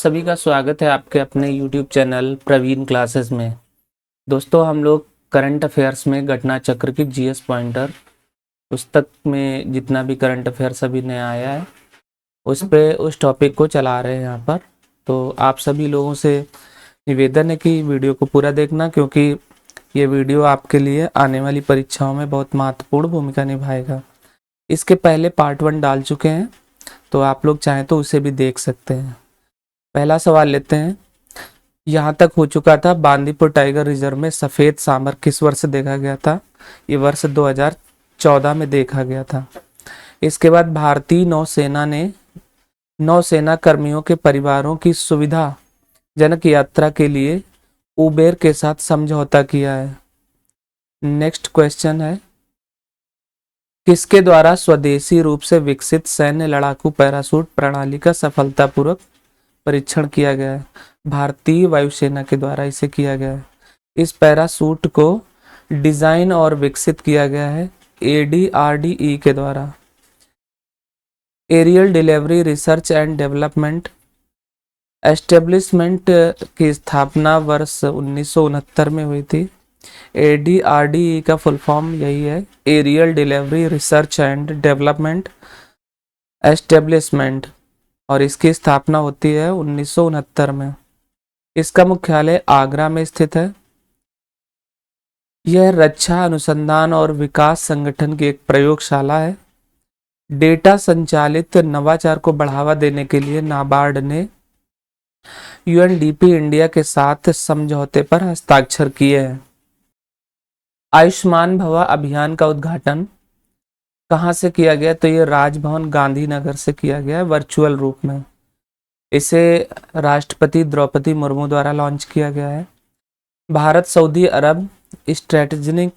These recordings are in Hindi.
सभी का स्वागत है आपके अपने YouTube चैनल प्रवीण क्लासेस में। दोस्तों, हम लोग करंट अफेयर्स में घटना चक्र की जीएस पॉइंटर पुस्तक में जितना भी करंट अफेयर्स अभी नया आया है उस टॉपिक को चला रहे हैं यहाँ पर। तो आप सभी लोगों से निवेदन है कि वीडियो को पूरा देखना, क्योंकि ये वीडियो आपके लिए आने वाली परीक्षाओं में बहुत महत्वपूर्ण भूमिका निभाएगा। इसके पहले पार्ट 1 डाल चुके हैं, तो आप लोग चाहें तो उसे भी देख सकते हैं। पहला सवाल लेते हैं। यहाँ तक हो चुका था, बांदीपुर टाइगर रिजर्व में सफेद सांभर किस वर्ष देखा गया था? ये वर्ष 2014 में देखा गया था। इसके बाद भारतीय नौसेना ने नौसेना कर्मियों के परिवारों की सुविधाजनक यात्रा के लिए उबेर के साथ समझौता किया है। नेक्स्ट क्वेश्चन है, किसके द्वारा स्वदेशी रूप से विकसित सैन्य लड़ाकू पैराशूट प्रणाली का सफलतापूर्वक परीक्षण किया गया है? भारतीय वायुसेना के द्वारा इसे किया गया है। इस पैराशूट को डिजाइन और विकसित किया गया है ADRDE के द्वारा। Aerial delivery research and development establishment की स्थापना वर्ष 1969 में हुई थी। ADRDE का फुल फॉर्म यही है, aerial delivery research and development establishment, और इसकी स्थापना होती है 1969 में। इसका मुख्यालय आगरा में स्थित है। यह रक्षा अनुसंधान और विकास संगठन की एक प्रयोगशाला है। डेटा संचालित नवाचार को बढ़ावा देने के लिए नाबार्ड ने UNDP इंडिया के साथ समझौते पर हस्ताक्षर किए हैं। आयुष्मान भवा अभियान का उद्घाटन कहाँ से किया गया? तो ये राजभवन गांधीनगर से किया गया है, वर्चुअल रूप में। इसे राष्ट्रपति द्रौपदी मुर्मू द्वारा लॉन्च किया गया है। भारत सऊदी अरब स्ट्रेटेजिक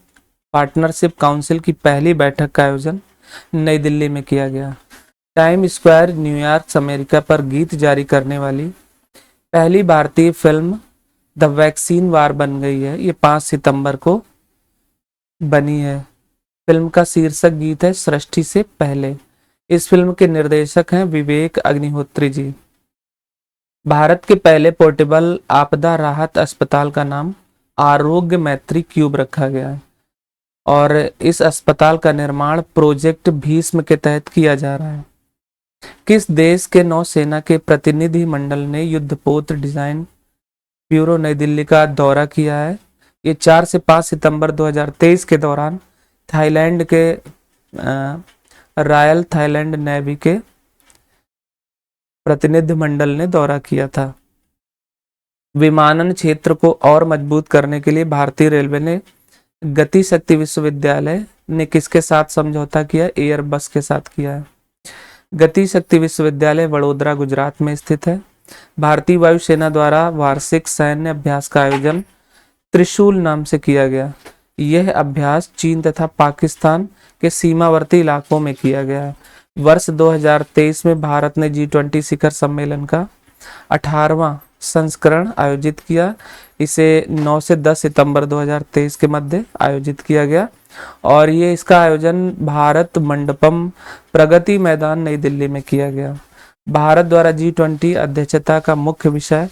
पार्टनरशिप काउंसिल की पहली बैठक का आयोजन नई दिल्ली में किया गया। टाइम स्क्वायर न्यूयॉर्क अमेरिका पर गीत जारी करने वाली पहली भारतीय फिल्म द वैक्सीन वार बन गई है। ये 5 सितंबर को बनी है। फिल्म का शीर्षक गीत है सृष्टि से पहले। इस फिल्म के निर्देशक हैं विवेक अग्निहोत्री जी। भारत के पहले पोर्टेबल आपदा राहत अस्पताल का नाम आरोग्य मैत्री क्यूब रखा गया है, और इस अस्पताल का निर्माण प्रोजेक्ट भीष्म के तहत किया जा रहा है। किस देश के नौसेना के प्रतिनिधि मंडल ने युद्धपोत डिजाइन ब्यूरो नई दिल्ली का दौरा किया है? ये 4 से 5 सितंबर 2023 के दौरान थाईलैंड के रॉयल थाईलैंड नेवी के प्रतिनिधि मंडल ने दौरा किया था। विमानन क्षेत्र को और मजबूत करने के लिए भारतीय रेलवे ने गति शक्ति विश्वविद्यालय ने किसके साथ समझौता किया? एयरबस के साथ किया है। गति शक्ति विश्वविद्यालय वडोदरा गुजरात में स्थित है। भारतीय वायुसेना द्वारा वार्षिक सैन्य अभ्यास का आयोजन त्रिशूल नाम से किया गया। यह अभ्यास चीन तथा पाकिस्तान के सीमावर्ती इलाकों में किया गया है। वर्ष 2023 में भारत ने G20 शिखर सम्मेलन का 18वां संस्करण आयोजित किया। इसे 9 से 10 सितंबर 2023 के मध्य आयोजित किया गया, और ये इसका आयोजन भारत मंडपम प्रगति मैदान नई दिल्ली में किया गया। भारत द्वारा G20 अध्यक्षता का मुख्य विषय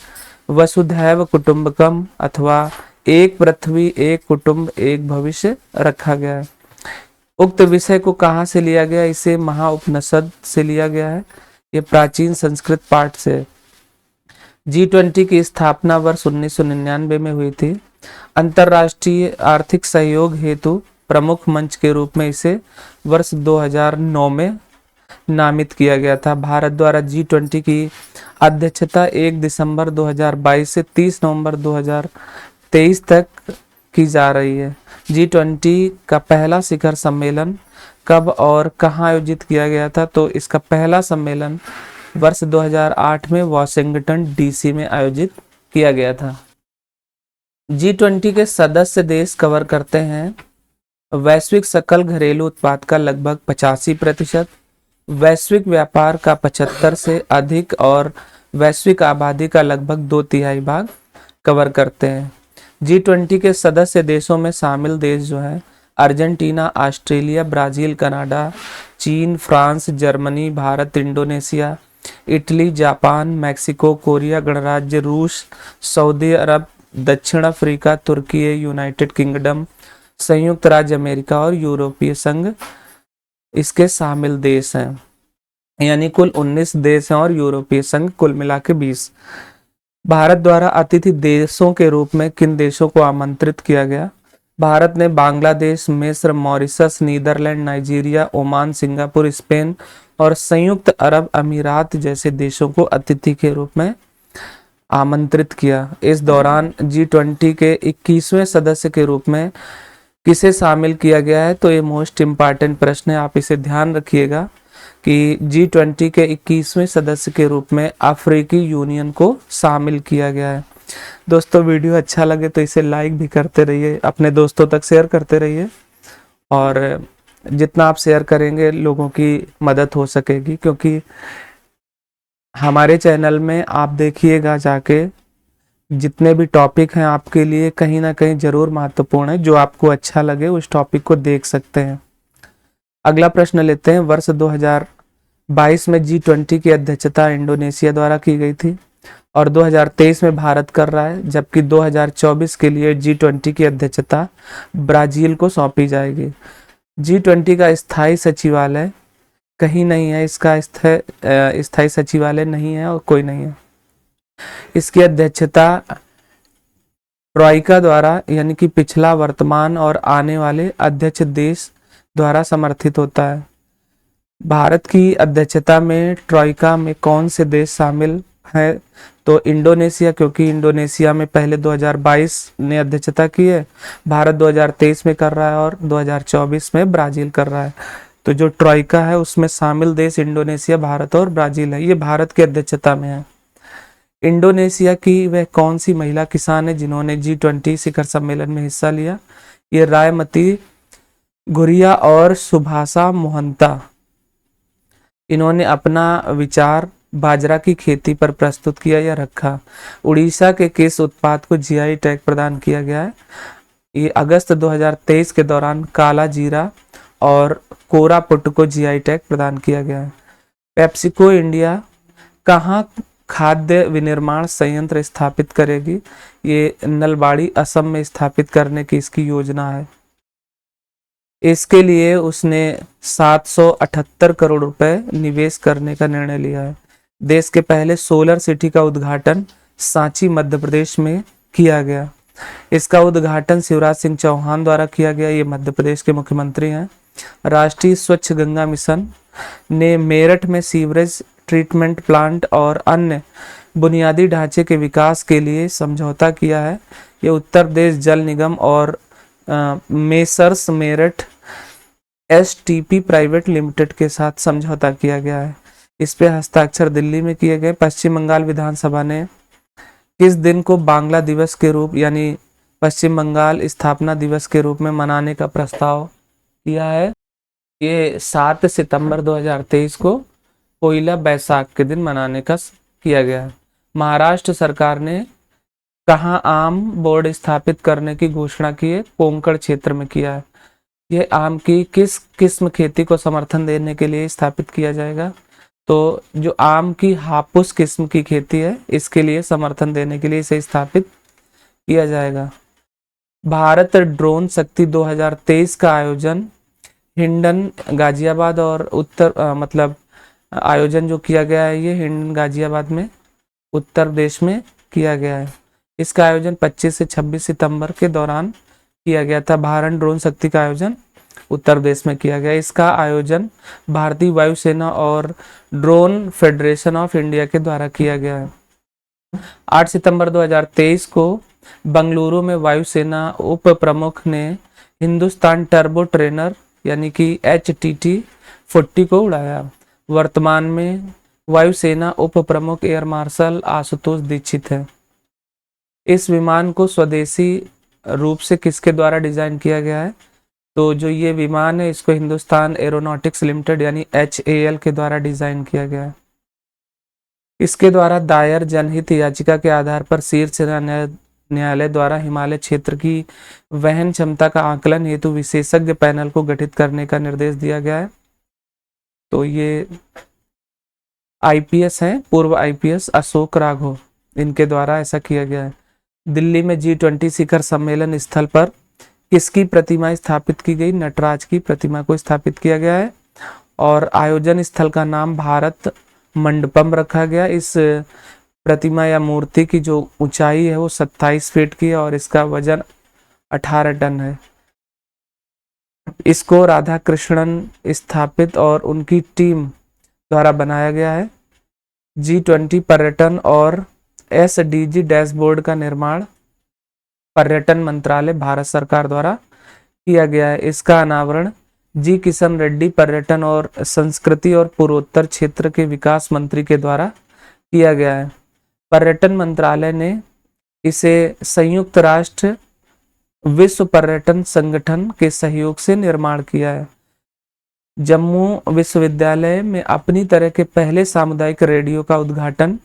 वसुधैव कुटुंबकम अथवा एक पृथ्वी एक कुटुंब एक भविष्य रखा गया है। उक्त विषय को कहाँ से लिया गया? इसे महाउपनिषद से लिया गया है। ये प्राचीन संस्कृत पाठ से। G20 की स्थापना वर्ष 1999 में हुई थी। अंतर्राष्ट्रीय आर्थिक सहयोग हेतु प्रमुख मंच के रूप में इसे वर्ष 2009 में नामित किया गया था। भारत द्वारा G20 की अध्यक्षता 1 दिसंबर 2022 से 30 नवंबर 2023 तक की जा रही है। G20 का पहला शिखर सम्मेलन कब और कहाँ आयोजित किया गया था? तो इसका पहला सम्मेलन वर्ष 2008 में वाशिंगटन DC में आयोजित किया गया था। G20 के सदस्य देश कवर करते हैं वैश्विक सकल घरेलू उत्पाद का लगभग 85%, वैश्विक व्यापार का 75 से अधिक, और वैश्विक आबादी का लगभग 2/3 भाग कवर करते हैं। G20 के सदस्य देशों में शामिल देश जो है अर्जेंटीना, ऑस्ट्रेलिया, ब्राजील, कनाडा, चीन, France, Germany, Bharat, Indonesia, Italy, Japan, Mexico, Korea गणराज्य, रूस, सऊदी अरब, दक्षिण अफ्रीका, तुर्की, यूनाइटेड किंगडम, संयुक्त राज्य अमेरिका और यूरोपीय संघ इसके शामिल देश हैं। यानी कुल 19 देश हैं और यूरोपीय संघ कुल मिला के 20। भारत द्वारा अतिथि देशों के रूप में किन देशों को आमंत्रित किया गया? भारत ने बांग्लादेश, मिस्र, Mauritius, Netherland, Nigeria, Oman, Singapore, Spain और संयुक्त अरब अमीरात जैसे देशों को अतिथि के रूप में आमंत्रित किया। इस दौरान G20 के 21वें सदस्य के रूप में किसे शामिल किया गया है? तो ये मोस्ट इम्पॉर्टेंट प्रश्न है, आप इसे ध्यान रखिएगा कि G20 के 21वें सदस्य के रूप में अफ्रीकी यूनियन को शामिल किया गया है। दोस्तों वीडियो अच्छा लगे तो इसे लाइक भी करते रहिए, अपने दोस्तों तक शेयर करते रहिए और जितना आप शेयर करेंगे लोगों की मदद हो सकेगी, क्योंकि हमारे चैनल में आप देखिएगा जाके जितने भी टॉपिक हैं आपके लिए कहीं ना कहीं जरूर महत्वपूर्ण है। जो आपको अच्छा लगे उस टॉपिक को देख सकते हैं। अगला प्रश्न लेते हैं। वर्ष 2022 में G20 की अध्यक्षता इंडोनेशिया द्वारा की गई थी और 2023 में भारत कर रहा है, जबकि 2024 के लिए G20 की अध्यक्षता ब्राजील को सौंपी जाएगी। G20 का स्थायी सचिवालय कहीं नहीं है, इसका स्थायी सचिवालय नहीं है और कोई नहीं है। इसकी अध्यक्षता ट्रॉइका द्वारा यानी कि पिछला, वर्तमान और आने वाले अध्यक्ष देश द्वारा समर्थित होता है। भारत की अध्यक्षता में ट्रॉइका में कौन से देश शामिल है? तो इंडोनेशिया, क्योंकि इंडोनेशिया में पहले 2022 ने अध्यक्षता की है, भारत 2023 में कर रहा है और 2024 में ब्राजील कर रहा है। तो जो ट्रॉइका है उसमें शामिल देश इंडोनेशिया, भारत और ब्राजील है। ये भारत की अध्यक्षता में है। इंडोनेशिया की वह कौन सी महिला किसान है जिन्होंने G20 शिखर सम्मेलन में हिस्सा लिया? ये रायमती घुरिया और सुभाषा मोहंता। इन्होंने अपना विचार बाजरा की खेती पर प्रस्तुत किया या रखा। उड़ीसा के किस उत्पाद को GI टैग प्रदान किया गया है? ये अगस्त 2023 के दौरान काला जीरा और कोरापुट को GI टैग प्रदान किया गया है। पेप्सिको इंडिया कहाँ खाद्य विनिर्माण संयंत्र स्थापित करेगी? ये नलबाड़ी, असम में स्थापित करने की इसकी योजना है। इसके लिए उसने 778 करोड़ रुपए निवेश करने का निर्णय लिया है। देश के पहले सोलर सिटी का उद्घाटन सांची, मध्य प्रदेश में किया गया। इसका उद्घाटन शिवराज सिंह चौहान द्वारा किया गया। ये मध्य प्रदेश के मुख्यमंत्री हैं। राष्ट्रीय स्वच्छ गंगा मिशन ने मेरठ में सीवरेज ट्रीटमेंट प्लांट और अन्य बुनियादी ढांचे के विकास के लिए समझौता किया है। ये उत्तर प्रदेश जल निगम और messrs Meerut STP private limited के साथ समझौता किया गया है। इस पे हस्ताक्षर दिल्ली में किए गए। पश्चिम बंगाल विधानसभा ने किस दिन को बांग्ला दिवस के रूप यानी पश्चिम बंगाल स्थापना दिवस के रूप में मनाने का प्रस्ताव किया है? ये 7 सितंबर 2023 को पोइला बैसाख के दिन मनाने का किया गया है। महाराष्ट्र सरकार ने कहाँ आम बोर्ड स्थापित करने की घोषणा की है? कोंकण क्षेत्र में किया है। यह आम की किस किस्म खेती को समर्थन देने के लिए स्थापित किया जाएगा? तो जो आम की हापुस किस्म की खेती है इसके लिए समर्थन देने के लिए इसे स्थापित किया जाएगा। भारत ड्रोन शक्ति 2023 का आयोजन हिंडन, गाजियाबाद और आयोजन जो किया गया है ये हिंडन, गाजियाबाद में उत्तर प्रदेश में किया गया है। इसका आयोजन 25 से 26 सितंबर के दौरान किया गया था। भारत ड्रोन शक्ति का आयोजन उत्तर प्रदेश में किया गया। इसका आयोजन भारतीय वायुसेना और ड्रोन फेडरेशन ऑफ इंडिया के द्वारा किया गया है। 8 सितंबर 2023 को बंगलुरु में वायुसेना उप प्रमुख ने हिंदुस्तान टर्बो ट्रेनर यानी कि HTT-40 को उड़ाया। वर्तमान में वायुसेना उप प्रमुख एयर मार्शल आशुतोष दीक्षित है। इस विमान को स्वदेशी रूप से किसके द्वारा डिजाइन किया गया है? तो जो ये विमान है इसको हिंदुस्तान एरोनॉटिक्स लिमिटेड यानी HAL के द्वारा डिजाइन किया गया है। इसके द्वारा दायर जनहित याचिका के आधार पर शीर्ष न्यायालय द्वारा हिमालय क्षेत्र की वहन क्षमता का आकलन हेतु विशेषज्ञ पैनल को गठित करने का निर्देश दिया गया है। तो ये आईपीएस हैं, पूर्व आईपीएस अशोक राघव, इनके द्वारा ऐसा किया गया है। दिल्ली में G20 शिखर सम्मेलन स्थल पर किसकी प्रतिमा स्थापित की गई? नटराज की प्रतिमा को स्थापित किया गया है। और आयोजन स्थल का नाम भारत मंडपम रखा गया। इस प्रतिमा या मूर्ति की जो ऊंचाई है वो 27 फीट की है और इसका वजन 18 टन है। इसको राधा कृष्णन स्थापित और उनकी टीम द्वारा बनाया गया है। G20 पर्यटन और SDG डैशबोर्ड का निर्माण पर्यटन मंत्रालय भारत सरकार द्वारा किया गया है। इसका अनावरण जी किशन रेड्डी पर्यटन और संस्कृति और पूर्वोत्तर क्षेत्र के विकास मंत्री के द्वारा किया गया है। पर्यटन मंत्रालय ने इसे संयुक्त राष्ट्र विश्व पर्यटन संगठन के सहयोग से निर्माण किया है। जम्मू विश्वविद्यालय में अपनी तरह के पहले सामुदायिक रेडियो का उद्घाटन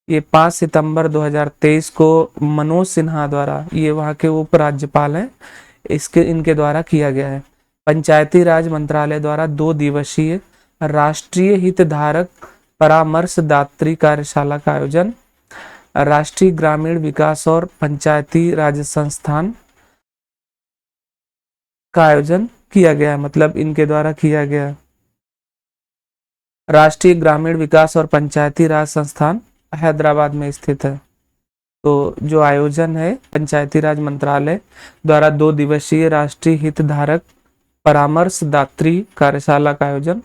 ये 5 सितंबर 2023 को मनोज सिन्हा द्वारा, ये वहाँ के उपराज्यपाल हैं, इनके द्वारा किया गया है। पंचायती राज मंत्रालय द्वारा 2 दिवसीय राष्ट्रीय हितधारक परामर्शदात्री कार्यशाला का आयोजन राष्ट्रीय ग्रामीण विकास और पंचायती राज संस्थान का आयोजन किया गया है, मतलब इनके द्वारा किया गया। राष्ट्रीय ग्रामीण विकास और पंचायती राज संस्थान हैदराबाद में स्थित है। तो जो आयोजन है पंचायती राज मंत्रालय द्वारा 2 दिवसीय राष्ट्रीय हितधारक परामर्शदात्री कार्यशाला का आयोजन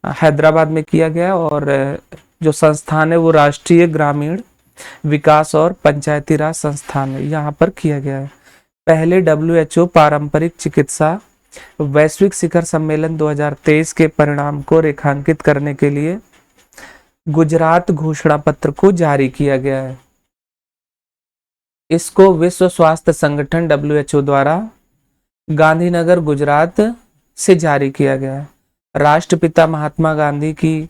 हैदराबाद में किया गया और जो संस्थान है वो राष्ट्रीय ग्रामीण विकास और पंचायती राज संस्थान है, यहाँ पर किया गया है। पहले WHO पारंपरिक चिकित्सा वैश्विक शिखर सम्मेलन 2023 के परिणाम को रेखांकित करने के लिए गुजरात घोषणा पत्र को जारी किया गया है। इसको विश्व स्वास्थ्य संगठन WHO द्वारा गांधीनगर गुजरात से जारी किया गया है। राष्ट्रपिता महात्मा गांधी की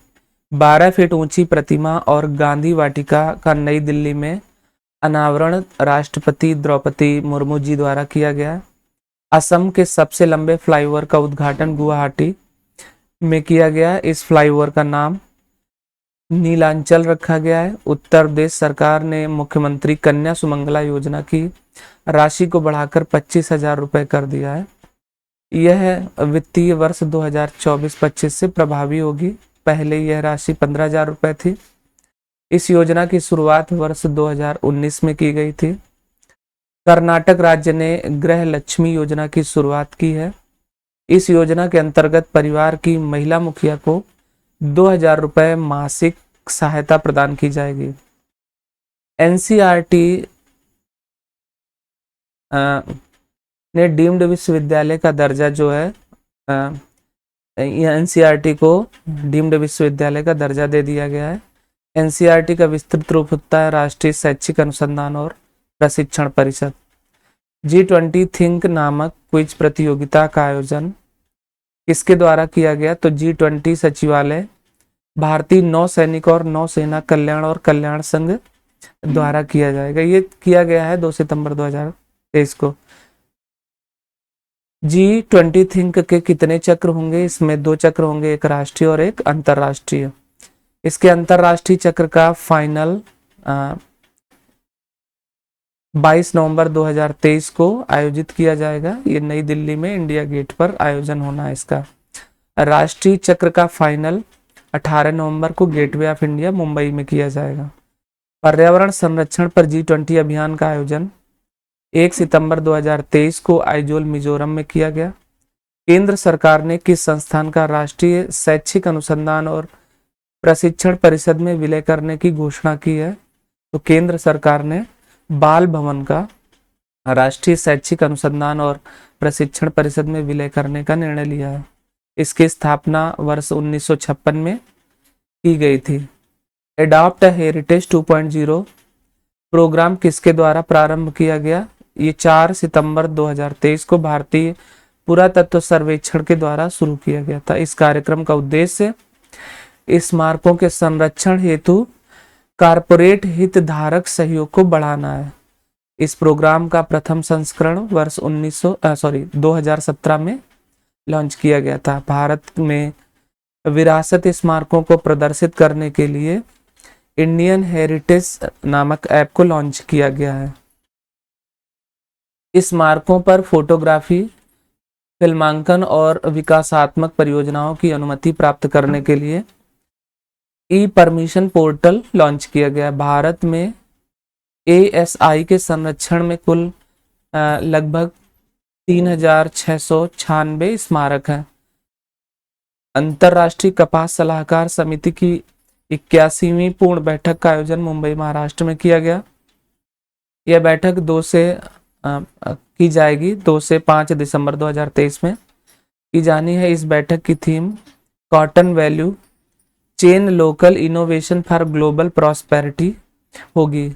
12 फीट ऊंची प्रतिमा और गांधी वाटिका का नई दिल्ली में अनावरण राष्ट्रपति द्रौपदी मुर्मू जी द्वारा किया गया। असम के सबसे लंबे फ्लाईओवर का उद्घाटन गुवाहाटी में किया गया। इस फ्लाईओवर का नाम नीलांचल रखा गया है। उत्तर प्रदेश सरकार ने मुख्यमंत्री कन्या सुमंगला योजना की राशि को बढ़ाकर 25,000 रुपए कर दिया है। यह वित्तीय वर्ष 2024-25 से प्रभावी होगी। पहले यह राशि 15,000 रुपए थी। इस योजना की शुरुआत वर्ष 2019 में की गई थी। कर्नाटक राज्य ने गृह लक्ष्मी योजना की शुरुआत की है। इस योजना के अंतर्गत परिवार की महिला मुखिया को 2,000 रुपए मासिक सहायता प्रदान की जाएगी। NCERT ने डीम्ड विश्वविद्यालय का दर्जा जो है NCERT को डीम्ड विश्वविद्यालय का दर्जा दे दिया गया है। NCERT का विस्तृत रूप होता है राष्ट्रीय शैक्षिक अनुसंधान और प्रशिक्षण परिषद। G20 थिंक नामक क्विज प्रतियोगिता का आयोजन किसके द्वारा किया गया? तो G20 सचिवालय भारतीय नौसैनिक और नौसेना कल्याण और कल्याण संघ द्वारा किया जाएगा। ये किया गया है 2 सितंबर 2023 को। G20 थिंक के कितने चक्र होंगे? इसमें 2 चक्र होंगे, एक राष्ट्रीय और एक अंतरराष्ट्रीय। इसके अंतरराष्ट्रीय चक्र का फाइनल 22 नवंबर 2023 को आयोजित किया जाएगा। ये नई दिल्ली में इंडिया गेट पर आयोजन होना है इसका। राष्ट्रीय चक्र का फाइनल 18 नवंबर को गेटवे ऑफ इंडिया मुंबई में किया जाएगा। पर्यावरण संरक्षण पर G20 अभियान का आयोजन 1 सितंबर 2023 को आइजोल मिजोरम में किया गया। केंद्र सरकार ने किस संस्थान का राष्ट्रीय शैक्षिक अनुसंधान और प्रशिक्षण परिषद में विलय करने की घोषणा की है? तो केंद्र सरकार ने बाल भवन का राष्ट्रीय शैक्षिक अनुसंधान और प्रशिक्षण परिषद में विलय करने का निर्णय लिया है। इसकी स्थापना वर्ष 1956 में की गई थी। एडॉप्ट हेरिटेज 2.0 प्रोग्राम किसके द्वारा प्रारंभ किया गया? ये 4 सितंबर 2023 को भारतीय पुरातत्व सर्वेक्षण के द्वारा शुरू किया गया था। इस कार्यक्रम का उद्देश्य स्मारकों के संरक्षण हेतु कारपोरेट हितधारक सहयोग को बढ़ाना है। इस प्रोग्राम का प्रथम संस्करण वर्ष 2017 में लॉन्च किया गया था। भारत में विरासत स्मारकों को प्रदर्शित करने के लिए इंडियन हेरिटेज नामक ऐप को लॉन्च किया गया है। इस स्मारकों पर फोटोग्राफी, फिल्मांकन और विकासात्मक परियोजनाओं की अनुमति प्राप्त करने के लिए ई परमिशन पोर्टल लॉन्च किया गया। भारत में एएसआई के संरक्षण में कुल लगभग 3696 स्मारक हैं। अंतर्राष्ट्रीय कपास सलाहकार समिति की 81वीं पूर्ण बैठक का आयोजन मुंबई महाराष्ट्र में किया गया। यह बैठक 2 से 5 दिसंबर 2023 में की जानी है। इस बैठक की theme cotton value chain local innovation for global prosperity होगी।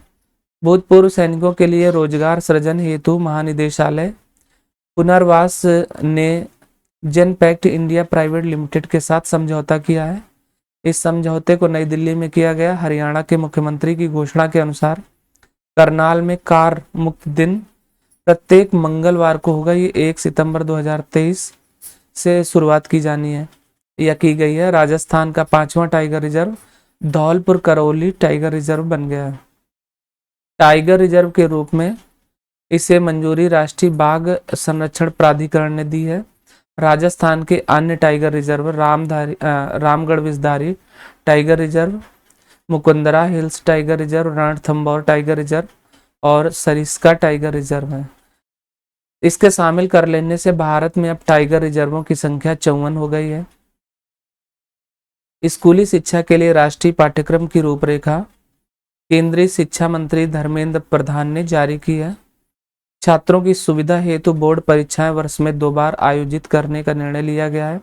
भूतपूर्व सैनिकों के लिए रोजगार सृजन हेतु महानिदेशालय पुनर्वास ने जनपैक्ट इंडिया प्राइवेट लिमिटेड के साथ समझौता किया है। इस समझौते को नई दिल्ली में किया गया। हरियाणा के मुख्यमंत्री की घोषणा के अनुसार करनाल में कार मुक्त दिन प्रत्येक मंगलवार को होगा। ये 1 सितंबर 2023 से शुरुआत की जानी है या की गई है। राजस्थान का 5वां tiger reserve Dholpur Karauli tiger reserve बन गया है। टाइगर रिजर्व के रूप में इसे मंजूरी राष्ट्रीय बाघ संरक्षण प्राधिकरण ने दी है। राजस्थान के अन्य tiger reserve Ramgarh Vishdhari tiger reserve, Mukundra hills tiger reserve, Ranthambore tiger reserve और सरिस्का टाइगर रिजर्व है। इसके शामिल कर लेने से भारत में अब टाइगर रिजर्वों की संख्या 54 हो गई है। स्कूली शिक्षा के लिए राष्ट्रीय पाठ्यक्रम की रूपरेखा केंद्रीय शिक्षा मंत्री धर्मेंद्र प्रधान ने जारी की है। छात्रों की सुविधा हेतु बोर्ड परीक्षाएं वर्ष में 2 बार आयोजित करने का निर्णय लिया गया है।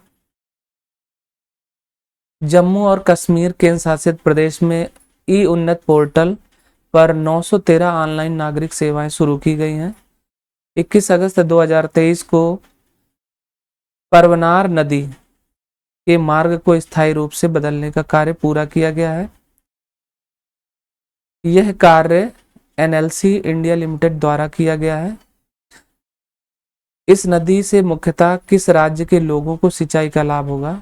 जम्मू और कश्मीर केंद्र शासित प्रदेश में ई उन्नत पोर्टल पर 913 ऑनलाइन नागरिक सेवाएं शुरू की गई हैं। 21 अगस्त 2023 को परवनार नदी के मार्ग को स्थायी रूप से बदलने का कार्य पूरा किया गया है। यह कार्य एनएलसी इंडिया लिमिटेड द्वारा किया गया है। इस नदी से मुख्यतः किस राज्य के लोगों को सिंचाई का लाभ होगा?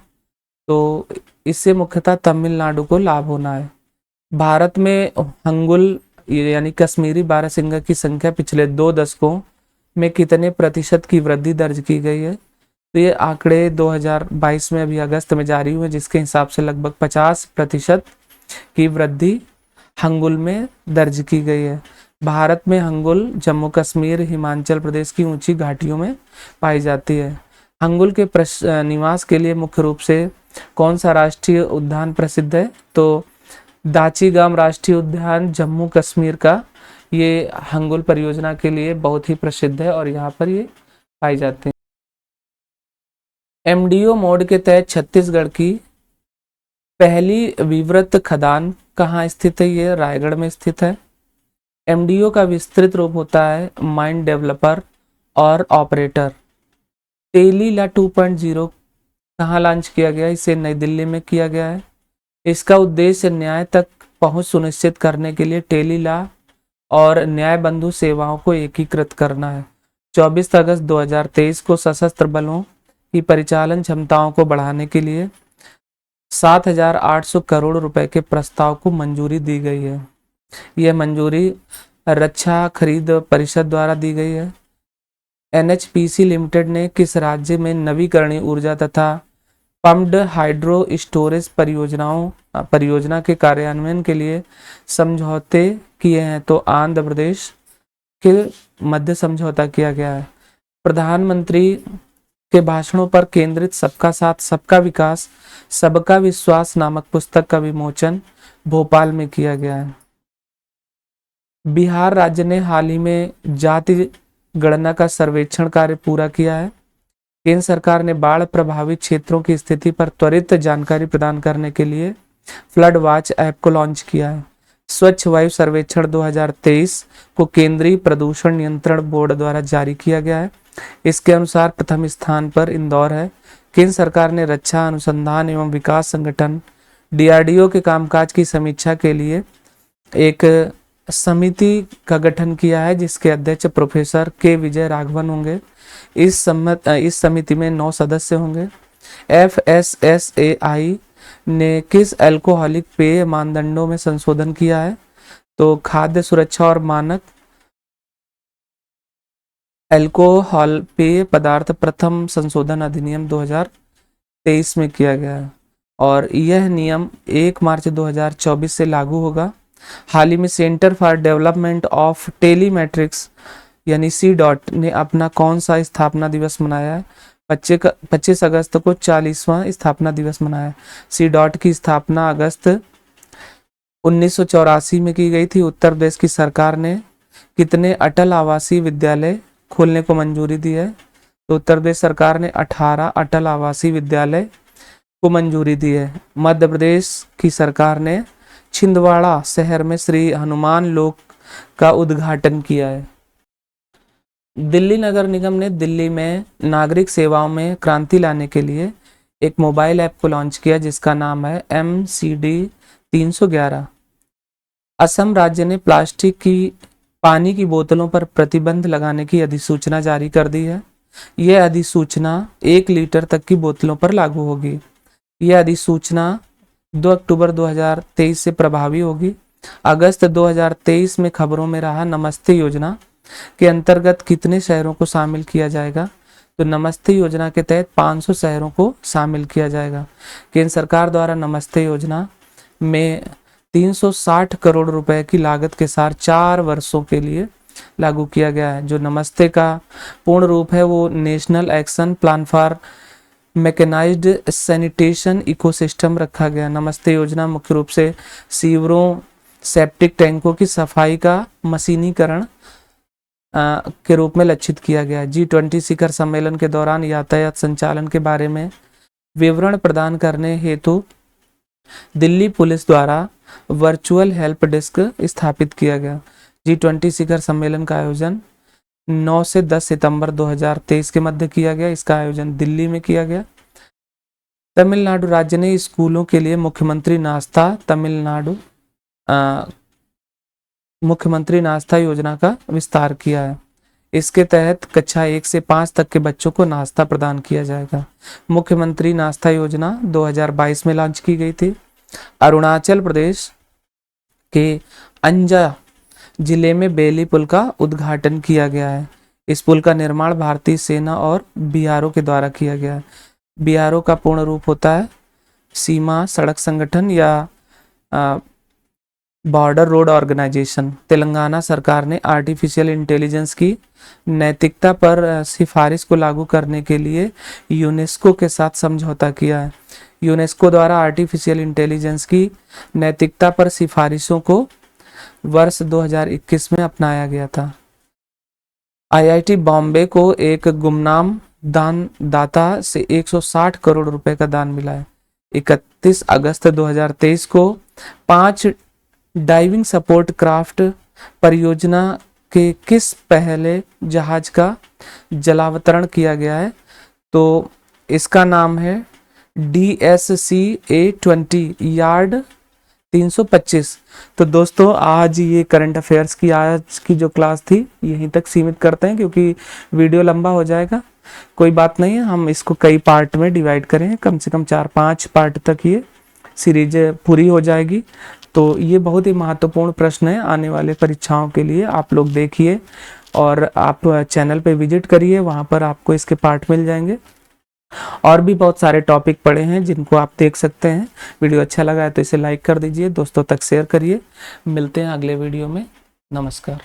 तो इससे मुख्यतः तमिलनाडु को लाभ होना है। भारत में हंगुल यानी कश्मीरी बारहसिंगा की संख्या पिछले 2 दशकों में कितने प्रतिशत की वृद्धि दर्ज की गई है? तो ये आंकड़े 2022 में अभी अगस्त में जारी हुए, जिसके हिसाब से लगभग 50% की वृद्धि हंगुल में दर्ज की गई है। भारत में हंगुल जम्मू कश्मीर हिमाचल प्रदेश की ऊंची घाटियों में पाई जाती है। हंगुल के निवास के लिए मुख्य रूप से कौन सा राष्ट्रीय उद्यान प्रसिद्ध है? तो दाचीगाम राष्ट्रीय उद्यान जम्मू कश्मीर का ये हंगुल परियोजना के लिए बहुत ही प्रसिद्ध है और यहाँ पर ये पाई जाते हैं। एमडीओ मोड के तहत छत्तीसगढ़ की पहली विवृत खदान कहाँ स्थित है? ये रायगढ़ में स्थित है। एमडीओ का विस्तृत रूप होता है माइंड डेवलपर और ऑपरेटर। टेलीला 2.0 कहाँ लॉन्च किया गया? इसे नई दिल्ली में किया गया है। इसका उद्देश्य न्याय तक पहुंच सुनिश्चित करने के लिए टेलीला और न्याय बंधु सेवाओं को एकीकृत करना है। 24 अगस्त 2023 को सशस्त्र बलों की परिचालन क्षमताओं को बढ़ाने के लिए 7,800 करोड़ रुपए के प्रस्ताव को मंजूरी दी गई है। यह मंजूरी रक्षा खरीद परिषद द्वारा दी गई है। एनएचपीसी लिमिटेड ने किस राज्य में नवीकरणीय ऊर्जा तथा पम्प्ड हाइड्रो स्टोरेज परियोजना के कार्यान्वयन के लिए समझौते किए हैं? तो आंध्र प्रदेश के मध्य समझौता किया गया है। प्रधानमंत्री के भाषणों पर केंद्रित सबका साथ सबका विकास सबका विश्वास नामक पुस्तक का विमोचन भोपाल में किया गया है। बिहार राज्य ने हाल ही में जाति गणना का सर्वेक्षण कार्य पूरा किया है। केंद्र सरकार ने बाढ़ प्रभावित क्षेत्रों की स्थिति पर त्वरित जानकारी प्रदान करने के लिए फ्लड वॉच ऐप को लॉन्च किया है। स्वच्छ वायु सर्वेक्षण 2023 को केंद्रीय प्रदूषण नियंत्रण बोर्ड द्वारा जारी किया गया है। इसके अनुसार प्रथम स्थान पर इंदौर है। केंद्र सरकार ने रक्षा अनुसंधान एवं विकास संगठन डीआरडीओ के कामकाज की समीक्षा के लिए एक समिति का गठन किया है, जिसके अध्यक्ष प्रोफेसर के विजय राघवन होंगे। इस समिति में 9 सदस्य होंगे। FSSAI ने किस अल्कोहलिक पेय मानदंडों में संशोधन किया है? तो खाद्य सुरक्षा और मानक अल्कोहल पेय पदार्थ प्रथम संशोधन अधिनियम 2023 में किया गया है और यह नियम 1 मार्च 2024 से लागू होगा। हाल ही में सेंटर फॉर डेवलपमेंट ऑफ टेलीमेट्रिक्स यानी CDOT ने अपना कौन सा स्थापना दिवस मनाया है? 25 अगस्त को 40वां स्थापना दिवस मनाया है। CDOT की स्थापना अगस्त 1984 में की गई थी। उत्तर प्रदेश की सरकार ने कितने अटल आवासीय विद्यालय खोलने को मंजूरी दी है? तो उत्तर प्रदेश सरकार ने 18 अटल आवासीय विद्यालय को मंजूरी दी है। मध्य प्रदेश की सरकार ने छिंदवाड़ा शहर में श्री हनुमान लोक का उद्घाटन किया है। दिल्ली नगर निगम ने दिल्ली में नागरिक सेवाओं में क्रांति लाने के लिए एक मोबाइल ऐप को लॉन्च किया जिसका नाम है MCD 311। असम राज्य ने प्लास्टिक की पानी की बोतलों पर प्रतिबंध लगाने की अधिसूचना जारी कर दी है। यह अधिसूचना 1 लीटर तक की बोतलों पर लागू होगी। यह अधिसूचना 2 अक्टूबर 2023 से प्रभावी होगी। अगस्त 2023 में खबरों में रहा नमस्ते योजना के अंतर्गत कितने शहरों को शामिल किया जाएगा? तो नमस्ते योजना के तहत 500 शहरों को शामिल किया जाएगा। केंद्र सरकार द्वारा नमस्ते योजना में 360 करोड़ रुपए की लागत के साथ 4 वर्षों के लिए लागू किया गया है। जो नमस्ते का पूर्ण रूप है वो national action plan for mechanised sanitation ecosystem रखा गया। नमस्ते योजना मुख्य रूप से सीवरों, सेप्टिक टैंकों की सफाई का मशीनीकरण के रूप में लक्षित किया गया। G20 शिखर सम्मेलन के दौरान यातायात संचालन के बारे में विवरण प्रदान करने हेतु दिल्ली पुलिस द्वारा वर्चुअल हेल्प डेस्क स्थापित किया गया। G20 शिखर सम्मेलन का आयोजन 9 से 10 सितंबर 2023 के मध्य किया गया। इसका आयोजन दिल्ली में किया गया। तमिलनाडु राज्य ने स्कूलों के लिए मुख्यमंत्री नाश्ता योजना का विस्तार किया है। इसके तहत कक्षा 1 से 5 तक के बच्चों को नाश्ता प्रदान किया जाएगा। मुख्यमंत्री नाश्ता योजना 2022 में लॉन्च की गई थी। अरुणाचल प्रदेश के अंजा जिले में बेली पुल का उद्घाटन किया गया है। इस पुल का निर्माण भारतीय सेना और BRO के द्वारा किया गया है। BRO का पूर्ण रूप होता है सीमा सड़क संगठन या बॉर्डर रोड ऑर्गेनाइजेशन। तेलंगाना सरकार ने आर्टिफिशियल इंटेलिजेंस की नैतिकता पर सिफारिश को लागू करने के लिए यूनेस्को के साथ समझौता किया है। यूनेस्को द्वारा आर्टिफिशियल इंटेलिजेंस की नैतिकता पर सिफारिशों को वर्ष 2021 में अपनाया गया था। IIT बॉम्बे को एक गुमनाम दाता से 160 करोड़ रुपए का दान मिला है। 31 अगस्त 2023 को 5 डाइविंग सपोर्ट क्राफ्ट परियोजना के किस पहले जहाज का जलावतरण किया गया है? तो इसका नाम है DSCA-20 यार्ड 325। तो दोस्तों आज ये करंट अफेयर्स की आज की जो क्लास थी यहीं तक सीमित करते हैं क्योंकि वीडियो लंबा हो जाएगा। कोई बात नहीं है, हम इसको कई पार्ट में डिवाइड करें, कम से कम 4-5 पार्ट तक ये सीरीज पूरी हो जाएगी। तो ये बहुत ही महत्वपूर्ण प्रश्न है आने वाले परीक्षाओं के लिए। आप लोग देखिए और आप चैनल पे विजिट करिए, वहाँ पर आपको इसके पार्ट मिल जाएंगे। और भी बहुत सारे टॉपिक पड़े हैं जिनको आप देख सकते हैं। वीडियो अच्छा लगा है तो इसे लाइक कर दीजिए, दोस्तों तक शेयर करिए। मिलते हैं अगले वीडियो में। नमस्कार।